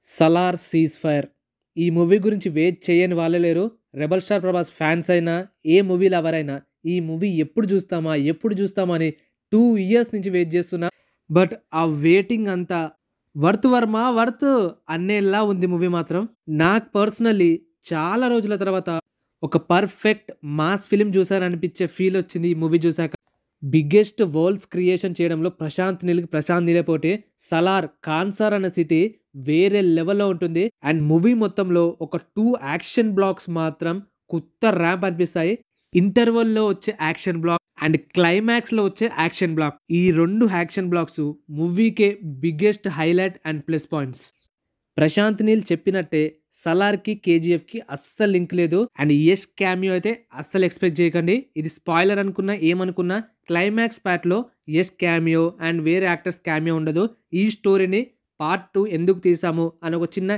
'Salaar cease fire' ఈ movie గురించి wait చేయని వాళ్ళే లేరు. 'రెబెల్ స్టార్ ప్రభాస్' ఫ్యాన్స్ అయినా, ఏ మూవీ లవర్ అయినా ఈ మూవీ ఎప్పుడు చూస్తామా? ఎప్పుడు చూస్తామా? అని 2 ఇయర్స్ నుంచి వెయిట్ చేస్తున్నా. బట్ ఆ వెయిటింగ్ అంతా వర్త్ అనేలా ఉంది మూవీ మాత్రం. నాకు పర్సనల్లీ చాలా రోజుల తర్వాత ఒక పర్ఫెక్ట్ మాస్ ఫిల్మ్ చూసాననిపించే ఫీల్ వచ్చింది ఈ మూవీ చూసాక. బిగ్గెస్ట్ వరల్డ్స్ క్రియేషన్ చేయడంలో ప్రశాంత్ నీలే పోటీ 'సలార్' కాన్సార్ అనే సిటీ వేరే లెవెల్‌లో ఉంటుంది. అండ్ మూవీ మొత్తంలో ఒక 2 యాక్షన్ బ్లాక్స్ మాత్రం కొత్త ర్యాంప్ అనిపిస్తాయి. ఇంటర్వల్‌లో వచ్చే యాక్షన్ బ్లాక్ అండ్ క్లైమాక్స్‌లో వచ్చే యాక్షన్ బ్లాక్. ఈ 2 యాక్షన్ బ్లాక్స్ మూవీకే biggest highlight and plus points. Prashanth Neel చెప్పినట్టే 'సలార్‌కి, కేజీఎఫ్‌కి అస్సలు లింక్ లేదు. అండ్ యష్ క్యామియో అయితే అస్సలు ఎక్స్‌పెక్ట్ చేయకండి. ఇది స్పాయిలర్ అనుకున్నా, ఏమనుకున్నా క్లైమాక్స్ పార్ట్‌లో యష్ క్యామియో అండ్ వేరే యాక్టర్స్ క్యామియో ఉండదు. ఈ స్టోరీని పార్ట్ 2 ఎందుకు తీసాము అని ఒక చిన్న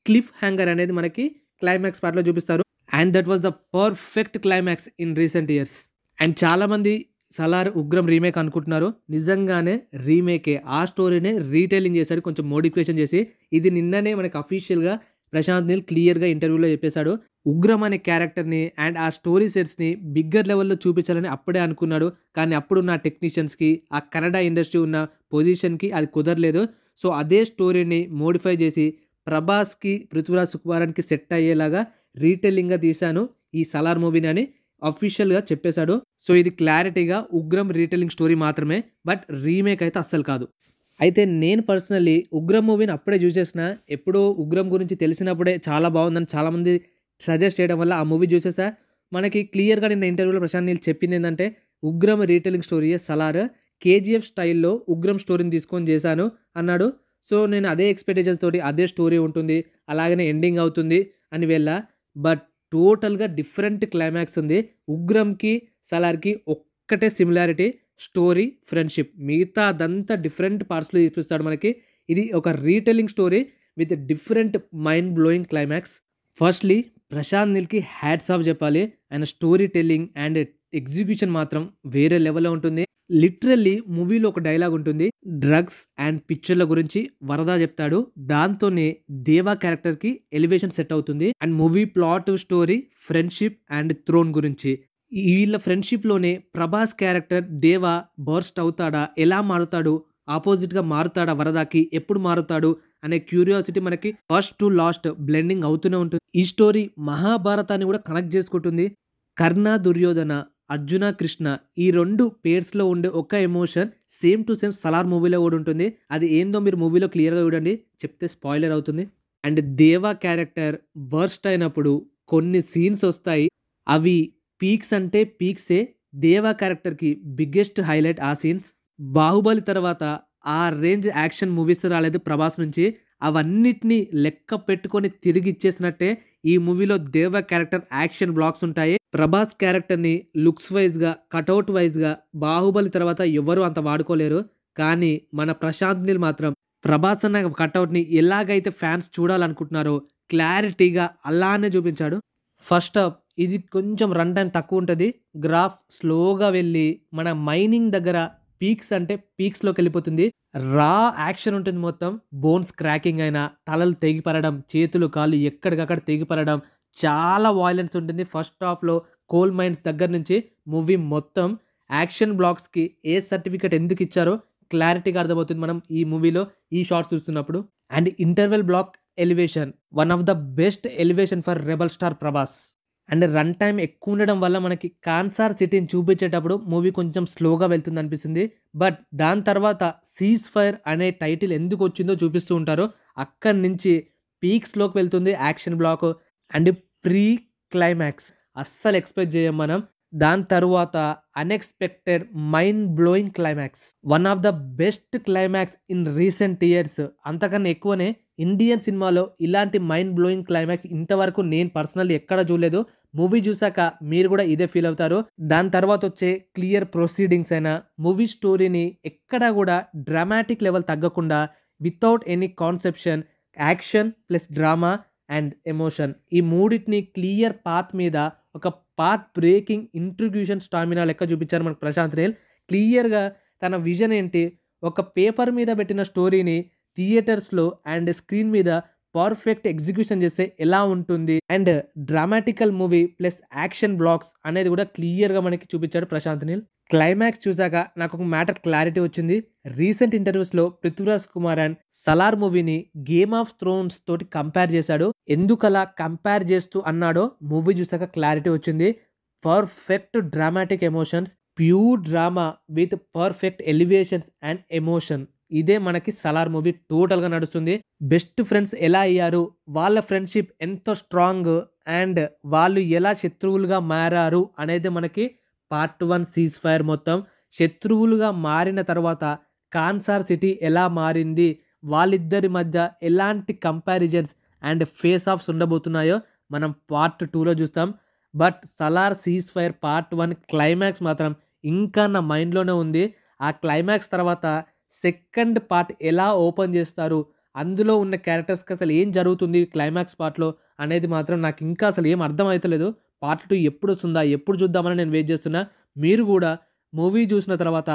క్లిఫ్ హ్యాంగర్ అనేది మనకి క్లైమాక్స్ పార్ట్‌లో చూపిస్తారు. And that was the perfect climax in recent years. And చాలామంది 'సలార్' ఉగ్రం రీమేక్ అనుకుంటున్నారు. నిజంగానే రీమేకే. ఆ స్టోరీనే రీటెల్లింగ్ చేశాడు కొంచెం మోడిఫికేషన్ చేసి. ఇది నిన్ననే మనకి అఫీషియల్‌గా ప్రశాంత్ నీల్ క్లియర్‌గా ఇంటర్వ్యూలో చెప్పేశాడు. ఉగ్రం అనే క్యారెక్టర్‌ని అండ్ ఆ స్టోరీ సెట్స్‌ని బిగ్గర్ లెవెల్‌లో చూపించాలని అప్పుడే అనుకున్నాడు. కానీ అప్పుడున్న టెక్నీషియన్స్‌కి, ఆ కన్నడ ఇండస్ట్రీ ఉన్న పొజిషన్‌కి అది కుదరలేదు. సో అదే స్టోరీని మోడిఫై చేసి ప్రభాస్‌కి, పృథ్వీరాజ్ సుకుమారన్‌కి సెట్ అయ్యేలాగా రీటెల్లింగ్‌గా తీశాను ఈ 'సలార్' మూవీని అని అఫీషియల్‌గా చెప్పేశాడు. సో ఇది క్లారిటీగా ఉగ్రం రీటెల్లింగ్ స్టోరీ మాత్రమే. బట్ రీమేక్ అయితే అస్సలు కాదు. అయితే నేను పర్సనల్లీ ఉగ్రం మూవీని అప్పుడే చూసేసిన. ఎప్పుడో ఉగ్రం గురించి తెలిసినప్పుడే చాలా బాగుందని చాలామంది సజెస్ట్ చేయడం వల్ల ఆ మూవీ చూసేసా. మనకి క్లియర్‌గా నిన్న ఇంటర్వ్యూలో ప్రశాంత్ నీల్ చెప్పింది ఏందంటే ఉగ్రం రీటెల్లింగ్ స్టోరీయే 'సలార్'. కేజీఎఫ్ స్టైల్‌లో ఉగ్రం స్టోరీని తీసుకొని చేశాను అన్నాడు. సో నేను అదే ఎక్స్‌పెక్టేషన్స్ తోటి అదే స్టోరీ ఉంటుంది, అలాగనే ఎండింగ్ అవుతుంది అని వెళ్ళా. బట్ టోటల్‌గా డిఫరెంట్ క్లైమాక్స్ ఉంది. ఉగ్రంకి, 'సలార్‌కి ఒక్కటే సిమిలారిటీ స్టోరీ, ఫ్రెండ్‌షిప్. మిగతాదంతా డిఫరెంట్ పార్ట్స్‌లో చూపిస్తాడు మనకి. ఇది ఒక retelling story with different mind blowing climax. Firstly Prashanth నీల్‌కి హ్యాట్స్ ఆఫ్ చెప్పాలి. ఆయన స్టోరీ టెల్లింగ్ అండ్ ఎగ్జిక్యూషన్ మాత్రం వేరే లెవెల్‌లో ఉంటుంది. లిటరల్లీ మూవీలో ఒక డైలాగ్ ఉంటుంది. డ్రగ్స్ అండ్ పిక్చర్ల గురించి వరద చెప్తాడు. దాంతోనే దేవా క్యారెక్టర్‌కి ఎలివేషన్ సెట్ అవుతుంది. And movie plot, story, friendship and throne గురించి. వీళ్ళ ఫ్రెండ్‌షిప్‌లోనే ప్రభాస్ క్యారెక్టర్ దేవా బర్స్ట్ అవుతాడా? ఎలా మారుతాడు? ఆపోజిట్‌గా మారుతాడా వరదకి? ఎప్పుడు మారుతాడు? అనే క్యూరియాసిటీ మనకి ఫస్ట్ టు లాస్ట్ బ్లెండింగ్ అవుతూనే ఉంటుంది. ఈ స్టోరీ మహాభారతాన్ని కూడా కనెక్ట్ చేసుకుంటుంది. కర్ణ, దుర్యోధన, అర్జున, కృష్ణ ఈ 2 పేర్స్‌లో ఉండే ఒక emotion same to same 'Salaar' మూవీలో కూడా ఉంటుంది. అది ఏందో మీరు మూవీలో క్లియర్‌గా చూడండి. చెప్తే స్పాయిలర్ అవుతుంది. అండ్ దేవా క్యారెక్టర్ బర్స్ట్ అయినప్పుడు కొన్ని సీన్స్ వస్తాయి. అవి పీక్స్ అంటే పీక్సే. దేవా క్యారెక్టర్‌కి బిగ్గెస్ట్ హైలైట్ ఆ సీన్స్. 'బాహుబలి' తర్వాత ఆ రేంజ్ యాక్షన్ మూవీస్ రాలేదు ప్రభాస్ నుంచి. అవన్నిటిని లెక్క పెట్టుకొని తిరిగి ఇచ్చేసినట్టే ఈ మూవీలో దేవా క్యారెక్టర్ యాక్షన్ బ్లాక్స్ ఉంటాయి. ప్రభాస్ క్యారెక్టర్‌ని లుక్స్ వైస్‌గా, కటౌట్ వైస్‌గా 'బాహుబలి' తర్వాత ఎవరు అంత వాడుకోలేరు. కానీ మన ప్రశాంత్ నీల్ మాత్రం ప్రభాస్ అన్న కటౌట్‌ని ఎలాగైతే ఫ్యాన్స్ చూడాలనుకుంటున్నారో క్లారిటీగా అలానే చూపించాడు. ఫస్ట్ హాఫ్ ఇది కొంచెం రన్ టైమ్ తక్కువ ఉంటది. గ్రాఫ్ స్లోగా వెళ్ళి మన మైనింగ్ దగ్గర పీక్స్ అంటే పీక్స్‌లోకెళ్ళిపోతుంది. రా యాక్షన్ ఉంటుంది మొత్తం. బోన్స్ క్రాకింగ్ అయినా, తలలు తెగిపడడం, చేతులు, కాళ్ళు ఎక్కడికక్కడ తెగిపడడం, చాలా వయలెన్స్ ఉంటుంది. ఫస్ట్ హాఫ్‌లో కోల్ మైన్స్ దగ్గర నుంచి మూవీ మొత్తం యాక్షన్ బ్లాక్స్‌కి ఏ సర్టిఫికేట్ ఎందుకు ఇచ్చారో క్లారిటీగా అర్థమవుతుంది మనం ఈ మూవీలో ఈ షాట్స్ చూస్తున్నప్పుడు. And interval block elevation one of the best elevation for 'rebel star Prabhas'. And run time ఎక్కువ ఉండడం వల్ల మనకి కాన్సార్ సిటీని చూపించేటప్పుడు మూవీ కొంచెం స్లోగా వెళ్తుంది అనిపిస్తుంది. బట్ దాని తర్వాత 'సీజ్ ఫైర్' అనే టైటిల్ ఎందుకు వచ్చిందో చూపిస్తూ ఉంటారు. అక్కడి నుంచి పీక్స్‌లోకి వెళ్తుంది action block and pre climax అస్సలు ఎక్స్‌పెక్ట్ చేయం మనం. దాని తరువాత unexpected mind blowing climax. One of the best climax in recent years. అంతకన్నా ఎక్కువనే ఇండియన్ సినిమాలో ఇలాంటి మైండ్ బ్లోయింగ్ క్లైమాక్స్ ఇంతవరకు నేను పర్సనల్లీ ఎక్కడా చూడలేదు. మూవీ చూసాక మీరు కూడా ఇదే ఫీల్ అవుతారు. దాని తర్వాత వచ్చే క్లియర్ ప్రొసీడింగ్స్ అయినా, మూవీ స్టోరీని ఎక్కడా కూడా డ్రామాటిక్ లెవెల్ తగ్గకుండా without any conception, action plus drama and emotion ఈ మూడిటిని క్లియర్ పాత్ మీద ఒక పాత్ బ్రేకింగ్ ఇంట్రిగ్యూషన్ స్టామినా లెక్క చూపించారు మనకు ప్రశాంత్ నీల్. క్లియర్‌గా తన విజన్ ఏంటి, ఒక పేపర్ మీద పెట్టిన స్టోరీని థియేటర్స్‌లో అండ్ స్క్రీన్ మీద పర్ఫెక్ట్ ఎగ్జిక్యూషన్ చేస్తే ఎలా ఉంటుంది and dramatical movie plus action blocks అనేది కూడా క్లియర్గా మనకి చూపించాడు ప్రశాంత్ నీల్. క్లైమాక్స్ చూసాక నాకు ఒక మ్యాటర్ క్లారిటీ వచ్చింది. రీసెంట్ ఇంటర్వ్యూస్లో పృథ్వీరాజ్ కుమార్ అండ్ సలార్ మూవీని గేమ్ ఆఫ్ థ్రోన్స్ తోటి కంపేర్ చేశాడు. ఎందుకలా కంపేర్ చేస్తూ అన్నాడో మూవీ చూసాక క్లారిటీ వచ్చింది. Perfect dramatic emotions, pure drama with perfect elevations and emotion. ఇదే మనకి సలార్ మూవీ టోటల్గా నడుస్తుంది. బెస్ట్ ఫ్రెండ్స్ ఎలా అయ్యారు, వాళ్ళ ఫ్రెండ్షిప్ ఎంత స్ట్రాంగ్ అండ్ వాళ్ళు ఎలా శత్రువులుగా మారారు అనేది మనకి పార్ట్ 1 సీజ్ ఫైర్ మొత్తం. శత్రువులుగా మారిన తర్వాత కాన్సార్ సిటీ ఎలా మారింది, వాళ్ళిద్దరి మధ్య ఎలాంటి కంపారిజన్స్ అండ్ ఫేస్ ఆఫ్స్ ఉండబోతున్నాయో మనం పార్ట్ 2లో చూస్తాం. But Salaar cease fire part 1 climax మాత్రం ఇంకా నా మైండ్లోనే ఉంది. ఆ క్లైమాక్స్ తర్వాత సెకండ్ పార్ట్ ఎలా ఓపెన్ చేస్తారు, అందులో ఉన్న క్యారెక్టర్స్కి అసలు ఏం జరుగుతుంది క్లైమాక్స్ పార్ట్లో అనేది మాత్రం నాకు ఇంకా అసలు ఏం అర్థం అవుతలేదు. పార్ట్ 2 ఎప్పుడు వస్తుందా, ఎప్పుడు చూద్దామని నేను వెయిట్ చేస్తున్నా. మీరు కూడా మూవీ చూసిన తర్వాత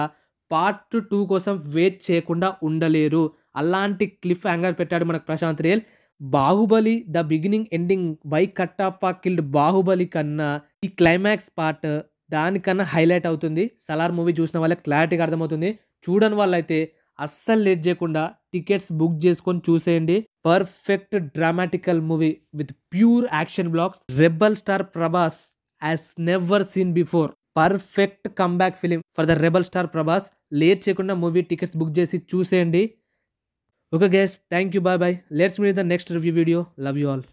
పార్ట్ 2 కోసం వెయిట్ చేయకుండా ఉండలేరు. అలాంటి క్లిఫ్ హ్యాంగర్ పెట్టాడు మనకు Prashanth Neel. Baahubali the beginning ending by Kattappa killed Baahubali కన్నా ఈ క్లైమాక్స్ పార్ట్ దానికన్నా హైలైట్ అవుతుంది. సలార్ మూవీ చూసిన వాళ్ళకి క్లారిటీగా అర్థమవుతుంది. చూడని వాళ్ళైతే అస్సలు లేట్ చేయకుండా టికెట్స్ బుక్ చేసుకొని చూసేయండి. Perfect dramatical movie with pure action blocks. Rebel star Prabhas as never seen before. Perfect comeback film for the rebel star Prabhas. Late చేయకుండా మూవీ టికెట్స్ బుక్ చేసి చూసేయండి. Okay guys, thank you, bye bye. Let's meet the next review video. Love you all.